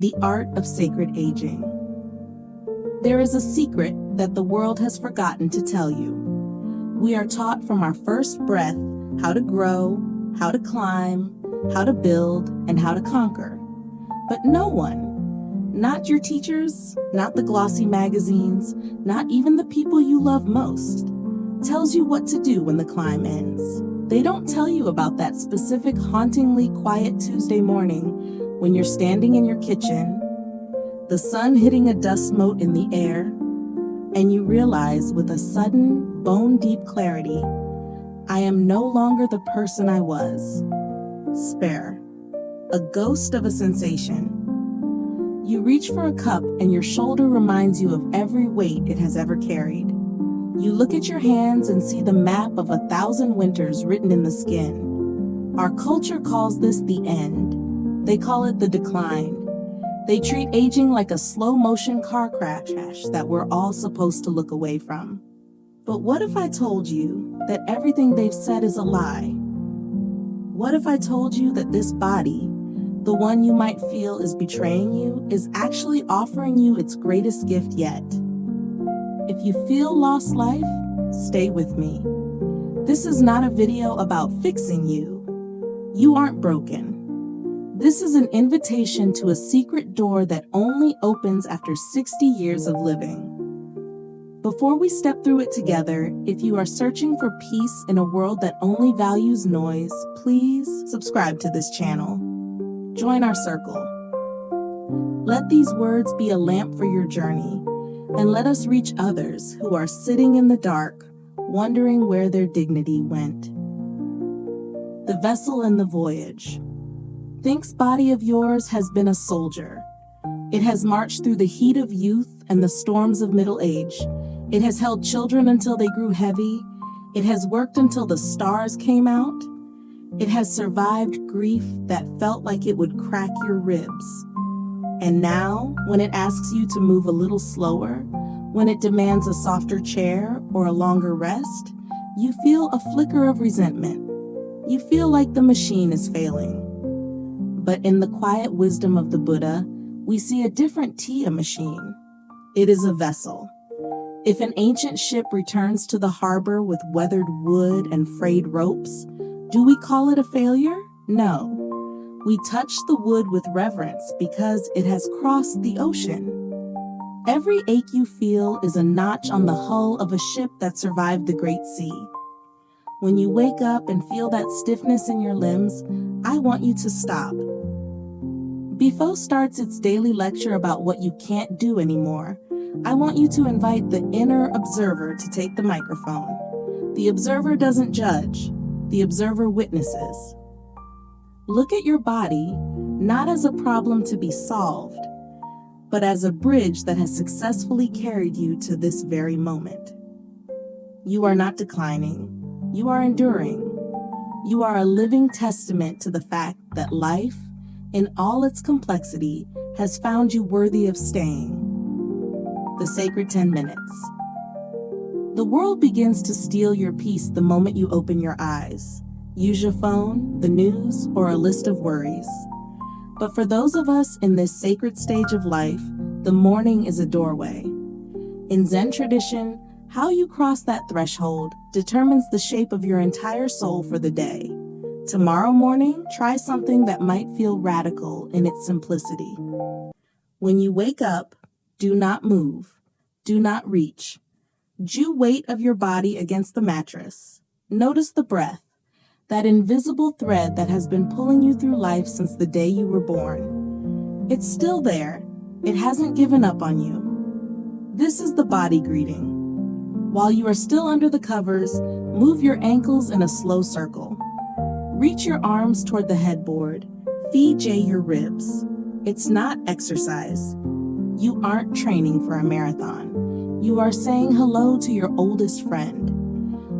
The art of sacred aging. There is a secret that the world has forgotten to tell you. We are taught from our first breath how to grow, how to climb, how to build, and how to conquer. But no one, not your teachers, not the glossy magazines, not even the people you love most, tells you what to do when the climb ends. They don't tell you about that specific hauntingly quiet Tuesday morning when you're standing in your kitchen, the sun hitting a dust mote in the air, and you realize with a sudden, bone-deep clarity, I am no longer the person I was. Spare. A ghost of a sensation. You reach for a cup and your shoulder reminds you of every weight it has ever carried. You look at your hands and see the map of 1,000 winters written in the skin. Our culture calls this the end. They call it the decline. They treat aging like a slow-motion car crash that we're all supposed to look away from. But what if I told you that everything they've said is a lie? What if I told you that this body, the one you might feel is betraying you, is actually offering you its greatest gift yet? If you feel lost life, stay with me. This is not a video about fixing you. You aren't broken. This is an invitation to a secret door that only opens after 60 years of living. Before we step through it together, if you are searching for peace in a world that only values noise, please subscribe to this channel. Join our circle. Let these words be a lamp for your journey, and let us reach others who are sitting in the dark, wondering where their dignity went. The vessel and the voyage. Think's body of yours has been a soldier. It has marched through the heat of youth and the storms of middle age. It has held children until they grew heavy. It has worked until the stars came out. It has survived grief that felt like it would crack your ribs. And now, when it asks you to move a little slower, when it demands a softer chair or a longer rest, you feel a flicker of resentment. You feel like the machine is failing. But in the quiet wisdom of the Buddha, we see a different Tia machine. It is a vessel. If an ancient ship returns to the harbor with weathered wood and frayed ropes, do we call it a failure? No. We touch the wood with reverence because it has crossed the ocean. Every ache you feel is a notch on the hull of a ship that survived the Great Sea. When you wake up and feel that stiffness in your limbs, I want you to stop. Before starts its daily lecture about what you can't do anymore, I want you to invite the inner observer to take the microphone. The observer doesn't judge. The observer witnesses. Look at your body not as a problem to be solved, but as a bridge that has successfully carried you to this very moment. You are not declining. You are enduring. You are a living testament to the fact that life, in all its complexity, has found you worthy of staying. The sacred 10 minutes. The world begins to steal your peace the moment you open your eyes. Use your phone, the news, or a list of worries. But for those of us in this sacred stage of life, the morning is a doorway. In Zen tradition, how you cross that threshold determines the shape of your entire soul for the day. Tomorrow morning, try something that might feel radical in its simplicity. When you wake up, do not move. Do not reach. Due weight of your body against the mattress. Notice the breath, that invisible thread that has been pulling you through life since the day you were born. It's still there. It hasn't given up on you. This is the body greeting. While you are still under the covers, move your ankles in a slow circle. Reach your arms toward the headboard. VJ your ribs. It's not exercise. You aren't training for a marathon. You are saying hello to your oldest friend.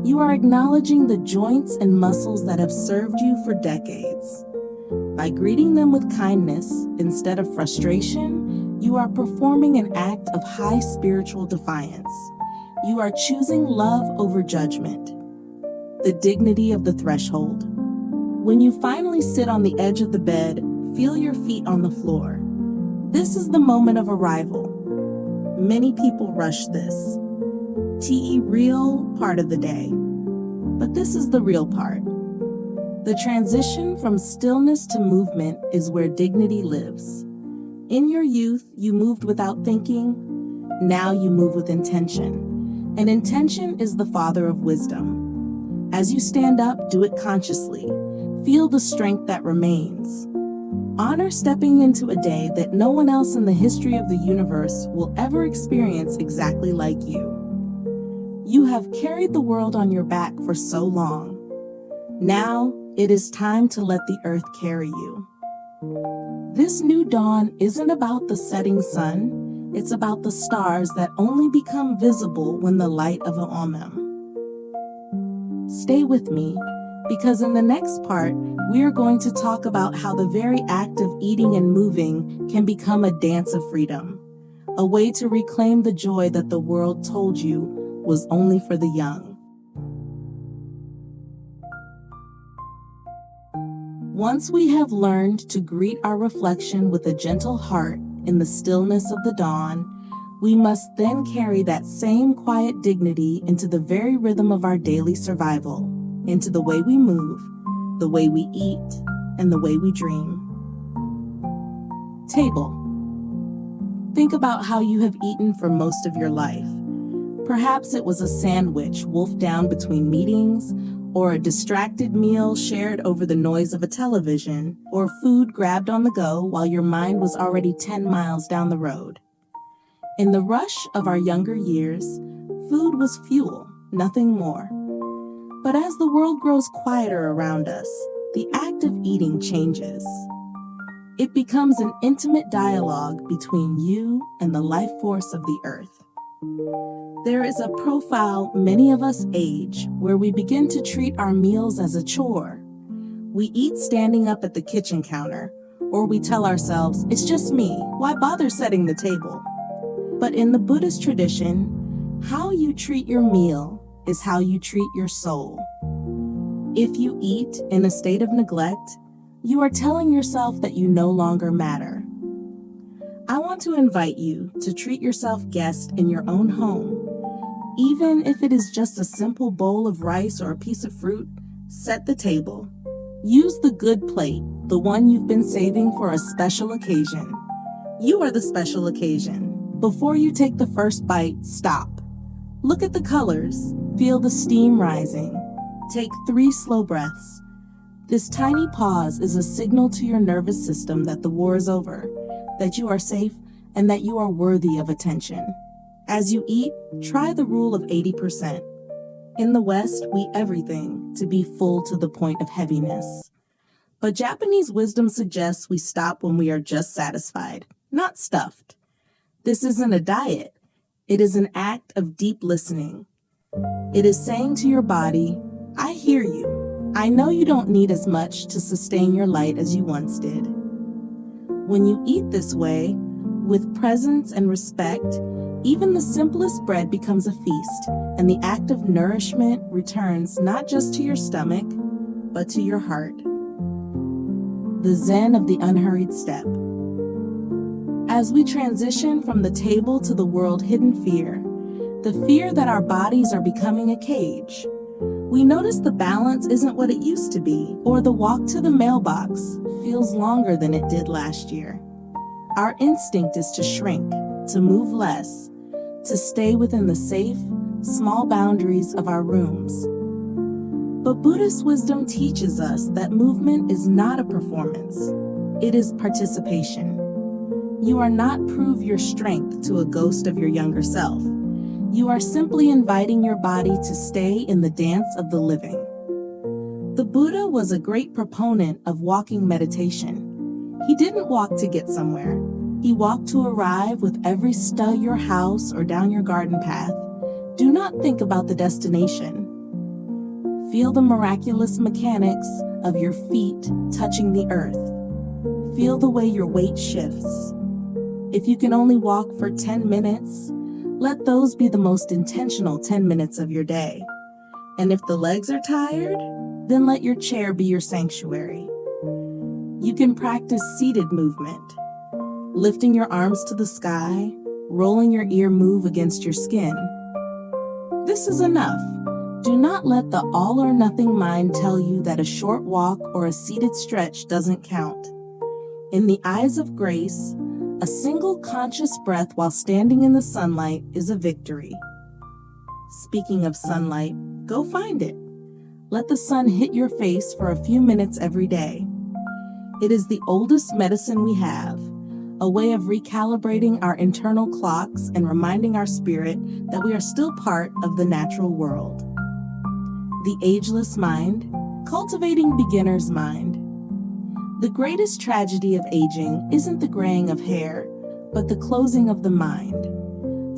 You are acknowledging the joints and muscles that have served you for decades. By greeting them with kindness instead of frustration, you are performing an act of high spiritual defiance. You are choosing love over judgment. The dignity of the threshold. When you finally sit on the edge of the bed, feel your feet on the floor. This is the moment of arrival. Many people rush this. Real part of the day. But this is the real part. The transition from stillness to movement is where dignity lives. In your youth, you moved without thinking. Now you move with intention. And intention is the father of wisdom. As you stand up, do it consciously. Feel the strength that remains. Honor stepping into a day that no one else in the history of the universe will ever experience exactly like you. You have carried the world on your back for so long. Now, it is time to let the earth carry you. This new dawn isn't about the setting sun, it's about the stars that only become visible when the light of Om. Stay with me, because in the next part, we are going to talk about how the very act of eating and moving can become a dance of freedom, a way to reclaim the joy that the world told you was only for the young. Once we have learned to greet our reflection with a gentle heart in the stillness of the dawn, we must then carry that same quiet dignity into the very rhythm of our daily survival, into the way we move, the way we eat, and the way we dream. Table. Think about how you have eaten for most of your life. Perhaps it was a sandwich wolfed down between meetings, or a distracted meal shared over the noise of a television, or food grabbed on the go while your mind was already 10 miles down the road. In the rush of our younger years, food was fuel, nothing more. But as the world grows quieter around us, the act of eating changes. It becomes an intimate dialogue between you and the life force of the earth. There is a profile many of us age where we begin to treat our meals as a chore. We eat standing up at the kitchen counter, or we tell ourselves, it's just me, why bother setting the table? But in the Buddhist tradition, how you treat your meal is how you treat your soul. If you eat in a state of neglect, you are telling yourself that you no longer matter. I want to invite you to treat yourself guest in your own home. Even if it is just a simple bowl of rice or a piece of fruit, set the table. Use the good plate, the one you've been saving for a special occasion. You are the special occasion. Before you take the first bite, stop. Look at the colors. Feel the steam rising. Take 3 slow breaths. This tiny pause is a signal to your nervous system that the war is over, that you are safe, and that you are worthy of attention. As you eat, try the rule of 80%. In the West, we eat everything to be full to the point of heaviness. But Japanese wisdom suggests we stop when we are just satisfied, not stuffed. This isn't a diet. It is an act of deep listening. It is saying to your body, I hear you. I know you don't need as much to sustain your light as you once did. When you eat this way, with presence and respect, even the simplest bread becomes a feast, and the act of nourishment returns not just to your stomach, but to your heart. The Zen of the unhurried step. As we transition from the table to the world-hidden fear, the fear that our bodies are becoming a cage, we notice the balance isn't what it used to be, or the walk to the mailbox feels longer than it did last year. Our instinct is to shrink, to move less, to stay within the safe, small boundaries of our rooms. But Buddhist wisdom teaches us that movement is not a performance. It is participation. You are not prove your strength to a ghost of your younger self. You are simply inviting your body to stay in the dance of the living. The Buddha was a great proponent of walking meditation. He didn't walk to get somewhere. He walked to arrive with every step your house or down your garden path. Do not think about the destination. Feel the miraculous mechanics of your feet touching the earth. Feel the way your weight shifts. If you can only walk for 10 minutes, let those be the most intentional 10 minutes of your day. And if the legs are tired, then let your chair be your sanctuary. You can practice seated movement. lifting your arms to the sky, rolling your ear move against your skin. This is enough. Do not let the all or nothing mind tell you that a short walk or a seated stretch doesn't count. In the eyes of grace, a single conscious breath while standing in the sunlight is a victory. Speaking of sunlight, go find it. Let the sun hit your face for a few minutes every day. It is the oldest medicine we have, a way of recalibrating our internal clocks and reminding our spirit that we are still part of the natural world. The ageless mind, cultivating beginner's mind. The greatest tragedy of aging isn't the graying of hair, but the closing of the mind.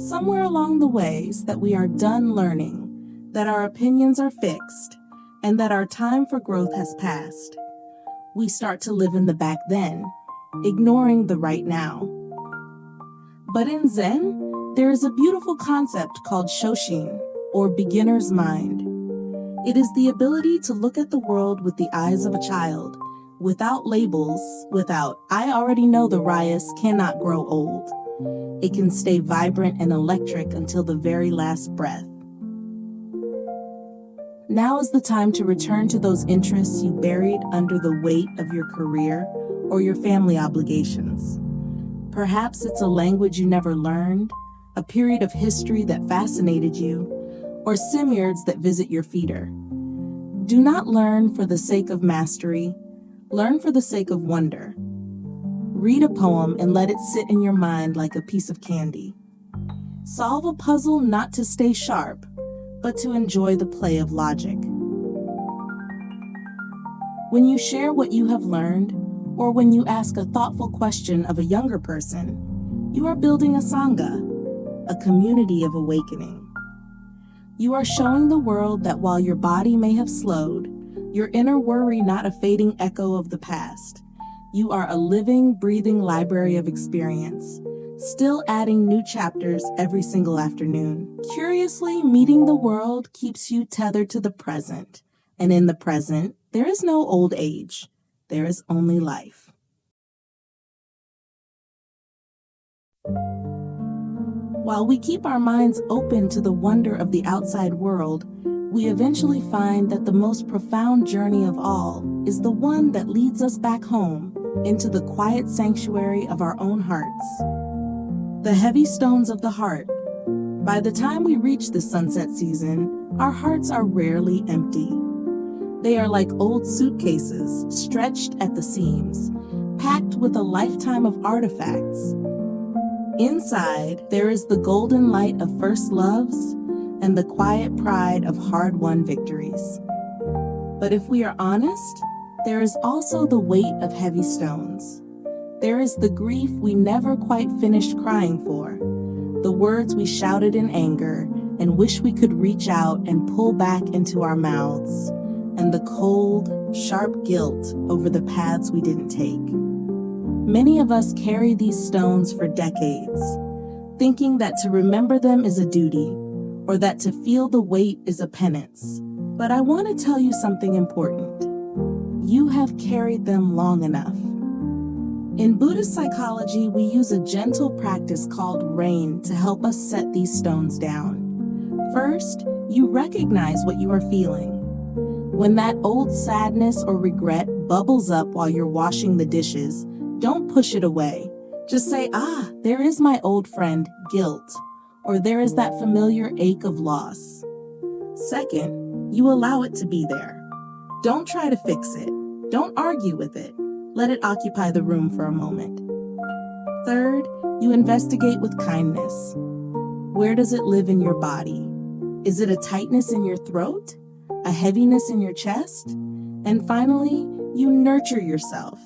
Somewhere along the ways that we are done learning, that our opinions are fixed, and that our time for growth has passed. We start to live in the back then, ignoring the right now. But in Zen, there is a beautiful concept called Shoshin, or beginner's mind. It is the ability to look at the world with the eyes of a child, without labels, without, I already know the Ryas cannot grow old. It can stay vibrant and electric until the very last breath. Now is the time to return to those interests you buried under the weight of your career or your family obligations. Perhaps it's a language you never learned, a period of history that fascinated you, or simiards that visit your feeder. Do not learn for the sake of mastery, learn for the sake of wonder. Read a poem and let it sit in your mind like a piece of candy. Solve a puzzle not to stay sharp, but to enjoy the play of logic. When you share what you have learned, or when you ask a thoughtful question of a younger person, you are building a sangha, a community of awakening. You are showing the world that while your body may have slowed, your inner worry not a fading echo of the past, you are a living, breathing library of experience, still adding new chapters every single afternoon. Curiously, meeting the world keeps you tethered to the present, and in the present, there is no old age, there is only life. While we keep our minds open to the wonder of the outside world, we eventually find that the most profound journey of all is the one that leads us back home into the quiet sanctuary of our own hearts. The heavy stones of the heart. By the time we reach the sunset season, our hearts are rarely empty. They are like old suitcases stretched at the seams, packed with a lifetime of artifacts. Inside, there is the golden light of first loves and the quiet pride of hard-won victories. But if we are honest, there is also the weight of heavy stones. There is the grief we never quite finished crying for, the words we shouted in anger and wish we could reach out and pull back into our mouths, and the cold, sharp guilt over the paths we didn't take. Many of us carry these stones for decades, thinking that to remember them is a duty, or that to feel the weight is a penance. But I want to tell you something important. You have carried them long enough. In Buddhist psychology, we use a gentle practice called rain to help us set these stones down. First, you recognize what you are feeling. When that old sadness or regret bubbles up while you're washing the dishes, don't push it away. Just say, there is my old friend, guilt, or there is that familiar ache of loss. Second, you allow it to be there. Don't try to fix it. Don't argue with it. Let it occupy the room for a moment. Third, you investigate with kindness. Where does it live in your body? Is it a tightness in your throat? A heaviness in your chest? And finally, you nurture yourself.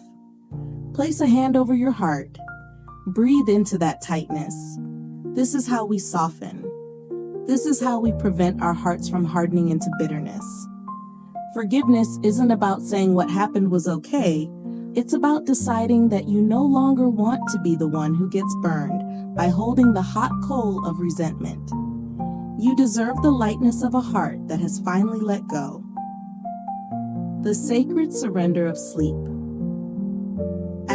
Place a hand over your heart. Breathe into that tightness. This is how we soften. This is how we prevent our hearts from hardening into bitterness. Forgiveness isn't about saying what happened was okay. It's about deciding that you no longer want to be the one who gets burned by holding the hot coal of resentment. You deserve the lightness of a heart that has finally let go. The sacred surrender of sleep.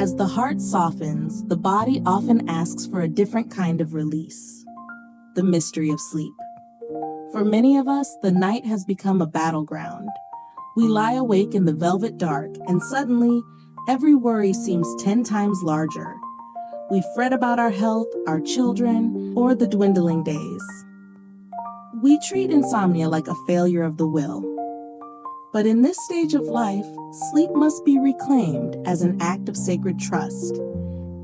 As the heart softens, the body often asks for a different kind of release. The mystery of sleep. For many of us, the night has become a battleground. We lie awake in the velvet dark, and suddenly, every worry seems 10 times larger. We fret about our health, our children, or the dwindling days. We treat insomnia like a failure of the will. But in this stage of life, sleep must be reclaimed as an act of sacred trust.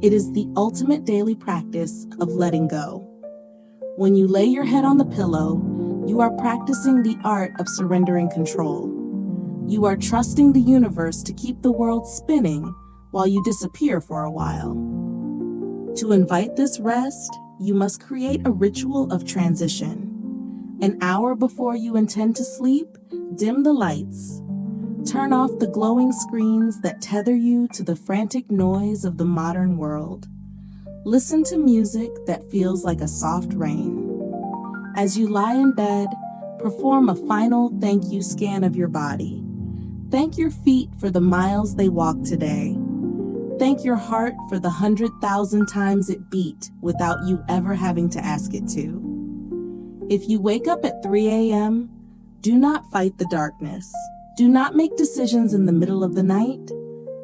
It is the ultimate daily practice of letting go. When you lay your head on the pillow, you are practicing the art of surrendering control. You are trusting the universe to keep the world spinning while you disappear for a while. To invite this rest, you must create a ritual of transition. An hour before you intend to sleep, dim the lights. Turn off the glowing screens that tether you to the frantic noise of the modern world. Listen to music that feels like a soft rain. As you lie in bed, perform a final thank you scan of your body. Thank your feet for the miles they walked today. Thank your heart for the 100,000 times it beat without you ever having to ask it to. If you wake up at 3 a.m., do not fight the darkness. Do not make decisions in the middle of the night.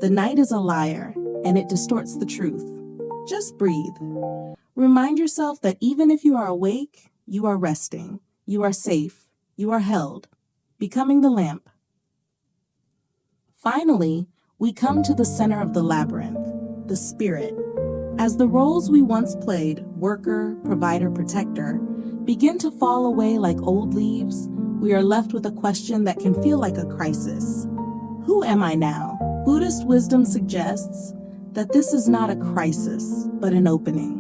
The night is a liar, and it distorts the truth. Just breathe. Remind yourself that even if you are awake, you are resting. You are safe. You are held. Becoming the lamp. Finally, we come to the center of the labyrinth, the spirit. As the roles we once played, worker, provider, protector, begin to fall away like old leaves, we are left with a question that can feel like a crisis. Who am I now? Buddhist wisdom suggests that this is not a crisis, but an opening.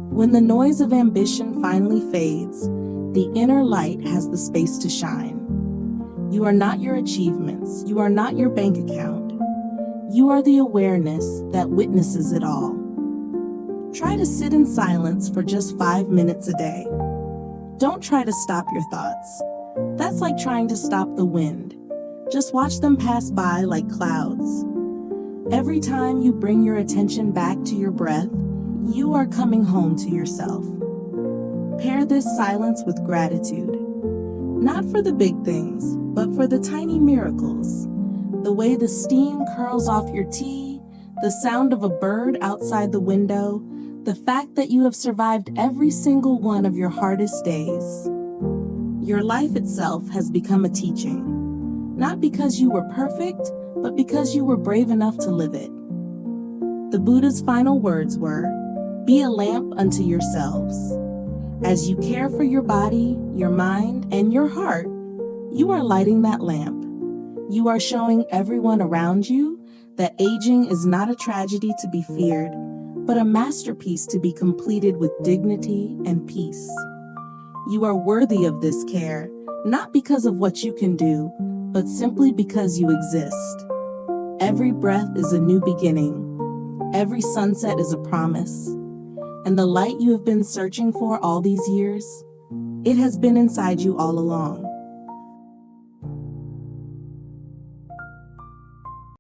When the noise of ambition finally fades, the inner light has the space to shine. You are not your achievements. You are not your bank account. You are the awareness that witnesses it all. Try to sit in silence for just 5 minutes a day. Don't try to stop your thoughts. That's like trying to stop the wind. Just watch them pass by like clouds. Every time you bring your attention back to your breath, you are coming home to yourself. Pair this silence with gratitude. Not for the big things, but for the tiny miracles. The way the steam curls off your tea, the sound of a bird outside the window, the fact that you have survived every single one of your hardest days. Your life itself has become a teaching, not because you were perfect, but because you were brave enough to live it. The Buddha's final words were, "Be a lamp unto yourselves." As you care for your body, your mind, and your heart, you are lighting that lamp. You are showing everyone around you that aging is not a tragedy to be feared, but a masterpiece to be completed with dignity and peace. You are worthy of this care, not because of what you can do, but simply because you exist. Every breath is a new beginning. Every sunset is a promise. And the light you have been searching for all these years, it has been inside you all along.